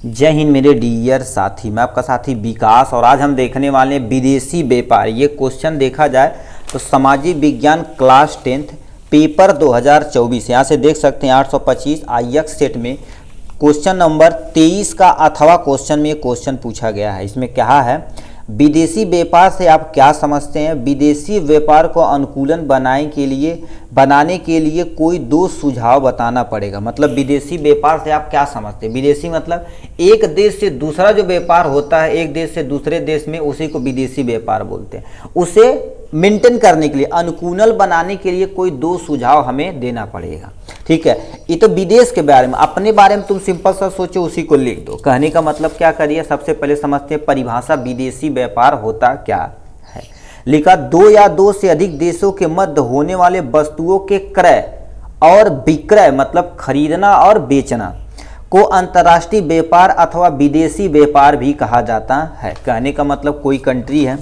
जय हिंद मेरे डियर साथी, मैं आपका साथी विकास। और आज हम देखने वाले हैं विदेशी व्यापार। ये क्वेश्चन देखा जाए तो सामाजिक विज्ञान क्लास 10th पेपर 2024, यहाँ से देख सकते हैं 825 IX सेट में क्वेश्चन नंबर 23 का अथवा क्वेश्चन में क्वेश्चन पूछा गया है। इसमें क्या है, विदेशी व्यापार से आप क्या समझते हैं। विदेशी व्यापार को अनुकूलन बनाने के लिए कोई दो सुझाव बताना पड़ेगा। मतलब विदेशी व्यापार से आप क्या समझते हैं। विदेशी मतलब एक देश से दूसरा जो व्यापार होता है, एक देश से दूसरे देश में, उसी को विदेशी व्यापार बोलते हैं। उसे मेंटेन करने के लिए, अनुकूल बनाने के लिए कोई दो सुझाव हमें देना पड़ेगा। ठीक है, ये तो विदेश के बारे में। अपने बारे में तुम सिंपल सा सोचो, उसी को लिख दो। कहने का मतलब क्या करिए, सबसे पहले समझते हैं परिभाषा, विदेशी व्यापार होता क्या है। लिखा, दो या दो से अधिक देशों के मध्य होने वाले वस्तुओं के क्रय और विक्रय मतलब खरीदना और बेचना को अंतर्राष्ट्रीय व्यापार अथवा विदेशी व्यापार भी कहा जाता है। कहने का मतलब कोई कंट्री है,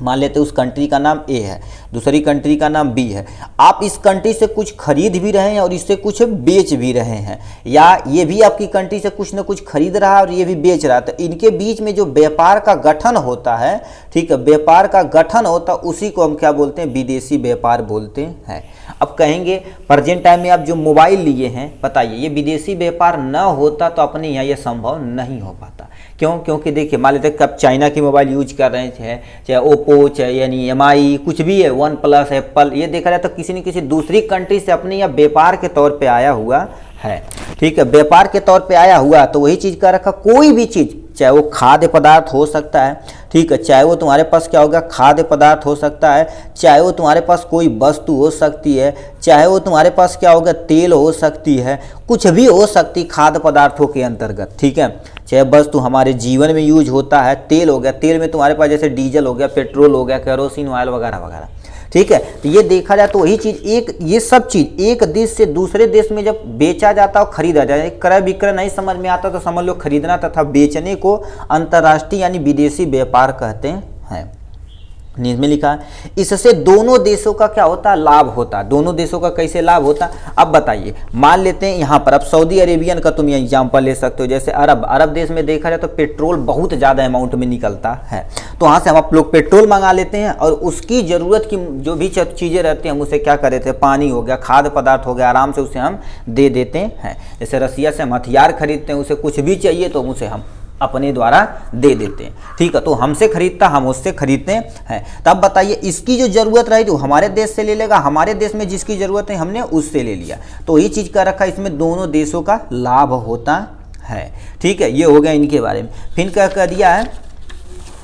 मान लेते उस कंट्री का नाम ए है, दूसरी कंट्री का नाम बी है। आप इस कंट्री से कुछ खरीद भी रहे हैं और इससे कुछ बेच भी रहे हैं, या ये भी आपकी कंट्री से कुछ ना कुछ खरीद रहा है और ये भी बेच रहा है। तो इनके बीच में जो व्यापार का गठन होता है, ठीक है, व्यापार का गठन होता है, उसी को हम क्या बोलते हैं, विदेशी व्यापार बोलते हैं। अब कहेंगे प्रेजेंट टाइम में आप जो मोबाइल लिए हैं, बताइए ये विदेशी व्यापार न होता तो अपने यहाँ ये संभव नहीं हो पाता। क्यों? क्योंकि देखिए, मान लेते कब चाइना की मोबाइल यूज कर रहे हैं, चाहे ओप्पो, चाहे यानी MI, कुछ भी है, वन प्लस, एप्पल, ये देखा जाए तो किसी न किसी दूसरी कंट्री से अपने यहाँ व्यापार के तौर पे आया हुआ है। ठीक है, व्यापार के तौर पे आया हुआ, तो वही चीज़ का रखा। कोई भी चीज़, चाहे वो खाद्य पदार्थ हो सकता है, ठीक है, चाहे वो तुम्हारे पास क्या होगा, खाद्य पदार्थ हो सकता है, चाहे वो तुम्हारे पास कोई वस्तु हो सकती है, चाहे वो तुम्हारे पास क्या होगा, तेल हो सकती है, कुछ भी हो सकती खाद्य पदार्थों के अंतर्गत। ठीक है, चाहे वस्तु हमारे जीवन में यूज होता है, तेल हो गया, तेल में तुम्हारे पास जैसे डीजल हो गया, पेट्रोल हो गया, केरोसिन ऑयल वगैरह वगैरह। ठीक है, तो ये देखा जाए तो वही चीज़, ये सब चीज़ एक देश से दूसरे देश में जब बेचा जाता और खरीदा जाए, क्रय विक्रय नहीं समझ में आता तो समझ लो खरीदना तथा बेचने को अंतर्राष्ट्रीय यानी विदेशी व्यापार कहते हैं। इसमें लिखा है, इससे दोनों देशों का क्या होता है, लाभ होता है। दोनों देशों का कैसे लाभ होता है, अब बताइए। मान लेते हैं यहाँ पर, अब सऊदी अरेबियन का तुम एग्जाम्पल ले सकते हो। जैसे अरब देश में देखा जाए तो पेट्रोल बहुत ज़्यादा अमाउंट में निकलता है, तो वहाँ से हम आप लोग पेट्रोल मंगा लेते हैं और उसकी ज़रूरत की जो भी चीज़ें रहती हैं हम उसे क्या कर देते हैं, पानी हो गया, खाद्य पदार्थ हो गया, आराम से उसे हम दे देते हैं। जैसे रसिया से हम हथियार खरीदते हैं, उसे कुछ भी चाहिए तो उसे हम अपने द्वारा दे देते हैं। ठीक है, तो हमसे खरीदता, हम उससे खरीदते हैं। तब बताइए, इसकी जो जरूरत रही तो हमारे देश से ले लेगा, हमारे देश में जिसकी जरूरत है हमने उससे ले लिया, तो ये चीज़ का रखा, इसमें दोनों देशों का लाभ होता है। ठीक है, ये हो गया इनके बारे में। फिर क्या कर दिया है,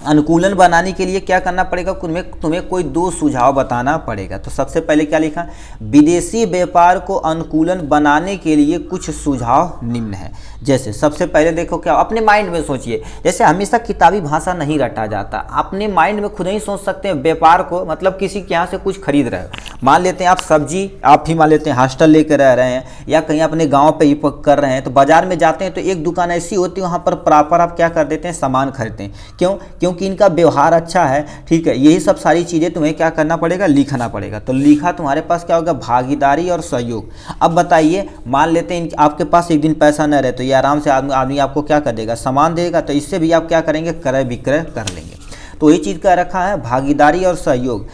अनुकूलन बनाने के लिए क्या करना पड़ेगा, तुम्हें कोई दो सुझाव बताना पड़ेगा। तो सबसे पहले क्या लिखा, विदेशी व्यापार को अनुकूलन बनाने के लिए कुछ सुझाव निम्न है। जैसे सबसे पहले देखो, क्या अपने माइंड में सोचिए। जैसे हमेशा किताबी भाषा नहीं रटा जाता, अपने माइंड में खुद ही सोच सकते हैं व्यापार को। मतलब किसी के यहाँ से कुछ खरीद रहे हो, मान लेते हैं आप सब्जी, आप ही मान लेते हैं हॉस्टल लेकर रह रहे हैं या कहीं अपने गाँव पर ही कर रहे हैं, तो बाजार में जाते हैं तो एक दुकान ऐसी होती है, वहाँ पर प्रॉपर आप क्या कर देते हैं, सामान खरीदते हैं। क्यों? क्योंकि इनका व्यवहार अच्छा है। ठीक है, यही सब सारी चीज़ें तुम्हें क्या करना पड़ेगा, लिखना पड़ेगा। तो लिखा तुम्हारे पास क्या होगा, भागीदारी और सहयोग। अब बताइए, मान लेते हैं आपके पास एक दिन पैसा न रहे, तो ये आराम से आदमी आपको क्या कर देगा, सामान देगा, तो इससे भी आप क्या करेंगे, क्रय विक्रय कर लेंगे। तो ये चीज़ का रखा है, भागीदारी और सहयोग।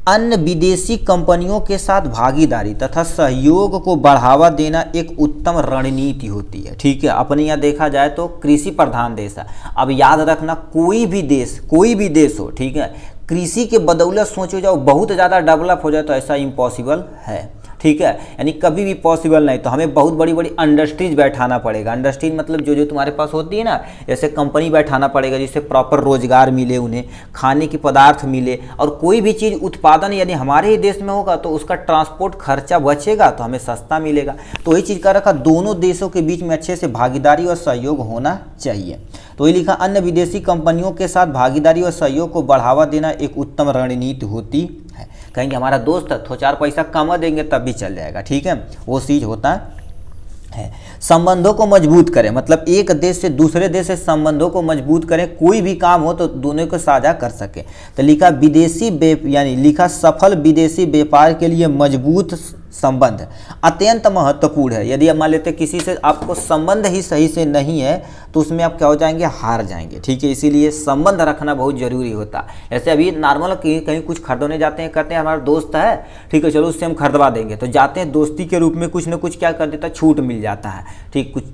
अन्य विदेशी कंपनियों के साथ भागीदारी तथा सहयोग को बढ़ावा देना एक उत्तम रणनीति होती है। ठीक है, अपने यहाँ देखा जाए तो कृषि प्रधान देश है। अब याद रखना, कोई भी देश हो, ठीक है, कृषि के बदौलत सोचो जाओ बहुत ज़्यादा डेवलप हो जाए तो ऐसा इम्पॉसिबल है। ठीक है, यानी कभी भी पॉसिबल नहीं। तो हमें बहुत बड़ी बड़ी इंडस्ट्रीज बैठाना पड़ेगा। इंडस्ट्रीज मतलब जो तुम्हारे पास होती है ना, जैसे कंपनी बैठाना पड़ेगा, जिससे प्रॉपर रोजगार मिले, उन्हें खाने की पदार्थ मिले, और कोई भी चीज़ उत्पादन यदि हमारे ही देश में होगा तो उसका ट्रांसपोर्ट खर्चा बचेगा तो हमें सस्ता मिलेगा। तो ये चीज़ का रखा, दोनों देशों के बीच में अच्छे से भागीदारी और सहयोग होना चाहिए। तो ये लिखा, अन्य विदेशी कंपनियों के साथ भागीदारी और सहयोग को बढ़ावा देना एक उत्तम रणनीति होती है। कहेंगे हमारा दोस्त है, तो 4 पैसा कमा देंगे तब भी चल जाएगा। ठीक है, वो चीज़ होता है। संबंधों को मजबूत करें, मतलब एक देश से दूसरे देश से संबंधों को मजबूत करें, कोई भी काम हो तो दोनों को साझा कर सके। तो लिखा, यानी लिखा, सफल विदेशी व्यापार के लिए मजबूत संबंध अत्यंत महत्वपूर्ण है। यदि आप मान लेते किसी से आपको संबंध ही सही से नहीं है तो उसमें आप क्या हो जाएंगे, हार जाएंगे। ठीक है, इसीलिए संबंध रखना बहुत जरूरी होता है। ऐसे अभी नॉर्मल कहीं कुछ खरीदने जाते हैं, कहते हैं हमारा दोस्त है, ठीक है चलो उससे हम खरीदवा देंगे, तो जाते हैं दोस्ती के रूप में कुछ ना कुछ क्या कर देता है, छूट मिल जाता है। ठीक, कुछ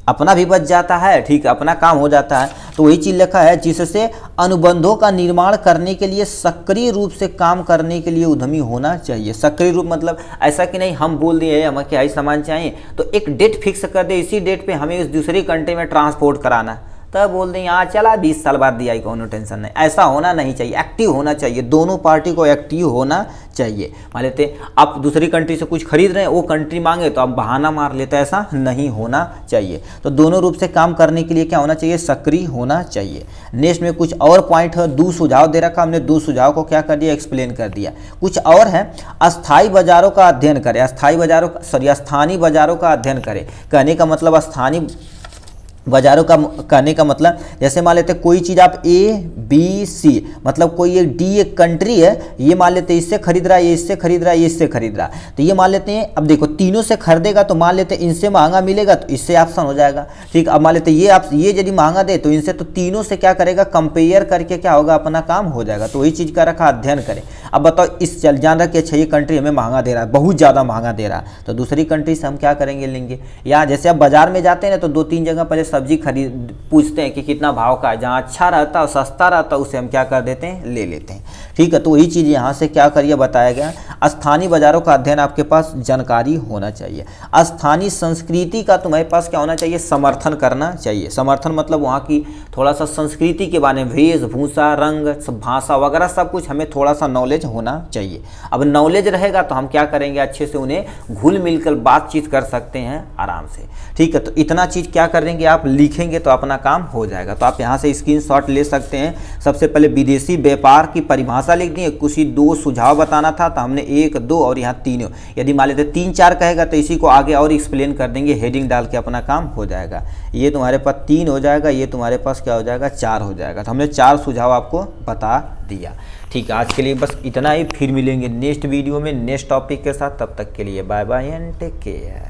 अपना भी बच जाता है, ठीक, अपना काम हो जाता है। तो वही चीज़ लिखा है, जिससे अनुबंधों का निर्माण करने के लिए सक्रिय रूप से काम करने के लिए उद्यमी होना चाहिए। सक्रिय रूप मतलब ऐसा कि नहीं हम बोल दिए हमें क्या ही सामान चाहिए तो एक डेट फिक्स कर दे, इसी डेट पे हमें इस दूसरी कंट्री में ट्रांसपोर्ट कराना, तब बोल दें यहाँ चला 20 साल बाद दिया, कोनो टेंशन नहीं। ऐसा होना नहीं चाहिए, एक्टिव होना चाहिए, दोनों पार्टी को एक्टिव होना चाहिए। मान लेते आप दूसरी कंट्री से कुछ खरीद रहे हैं, वो कंट्री मांगे तो आप बहाना मार लेते, ऐसा नहीं होना चाहिए। तो दोनों रूप से काम करने के लिए क्या होना चाहिए, सक्रिय होना चाहिए। नेक्स्ट में कुछ और पॉइंट है, 2 सुझाव दे रखा, हमने 2 सुझाव को क्या कर दिया, एक्सप्लेन कर दिया। कुछ और है, अस्थायी बाजारों का अध्ययन करें, स्थानीय बाजारों का अध्ययन करें। कहने का मतलब स्थानीय बाजारों का कहने का मतलब, जैसे मान लेते कोई चीज़ आप ABC मतलब कोई एक डी एक कंट्री है, ये मान लेते इससे खरीद रहा है, ये इससे खरीद रहा है, ये इससे खरीद रहा है, तो ये मान लेते हैं अब देखो तीनों से खरीदेगा तो मान लेते इनसे महंगा मिलेगा तो इससे ऑप्शन हो जाएगा। ठीक, अब मान लेते ये यदि महंगा दे तो इनसे, तो तीनों से क्या करेगा, कंपेयर करके क्या होगा, अपना काम हो जाएगा। तो वही चीज़ का रखा, अध्ययन करें। अब बताओ इस जान रहा कि अच्छा ये कंट्री हमें महंगा दे रहा है, बहुत ज़्यादा महंगा दे रहा है, तो दूसरी कंट्री से हम क्या करेंगे, लेंगे। या जैसे आप बाजार में जाते हैं ना तो 2-3 जगह पहले सब्जी खरीद पूछते हैं कि कितना भाव का है, जहाँ अच्छा रहता है सस्ता रहता है उसे हम क्या कर देते हैं, ले लेते हैं। ठीक है, तो वही चीज़ यहाँ से क्या करिए बताया गया, स्थानीय बाजारों का अध्ययन आपके पास जानकारी होना चाहिए। स्थानीय संस्कृति का तुम्हारे पास क्या होना चाहिए, समर्थन करना चाहिए। समर्थन मतलब वहाँ की थोड़ा सा संस्कृति के बारे में, वेशभूषा, रंग, भाषा वगैरह सब कुछ हमें थोड़ा सा नॉलेज होना चाहिए। अब नॉलेज रहेगा तो हम क्या करेंगे, अच्छे से उन्हें घुल मिलकर बातचीत कर सकते हैं आराम से। ठीक है, तो इतना चीज़ क्या करेंगे, आप लिखेंगे तो अपना काम हो जाएगा। तो आप यहाँ से स्क्रीनशॉट ले सकते हैं। सबसे पहले विदेशी व्यापार की परिभाषा लिख दी है, कुछ ही 2 सुझाव बताना था तो हमने 1, 2 और यहाँ 3। यदि मान लेते 3, 4 कहेगा तो इसी को आगे और एक्सप्लेन कर देंगे, हेडिंग डाल के अपना काम हो जाएगा। ये तुम्हारे पास 3 हो जाएगा, ये तुम्हारे पास क्या हो जाएगा, 4 हो जाएगा। तो हमने 4 सुझाव आपको बता दिया। ठीक है, आज के लिए बस इतना ही, फिर मिलेंगे नेक्स्ट वीडियो में नेक्स्ट टॉपिक के साथ। तब तक के लिए bye bye and take care.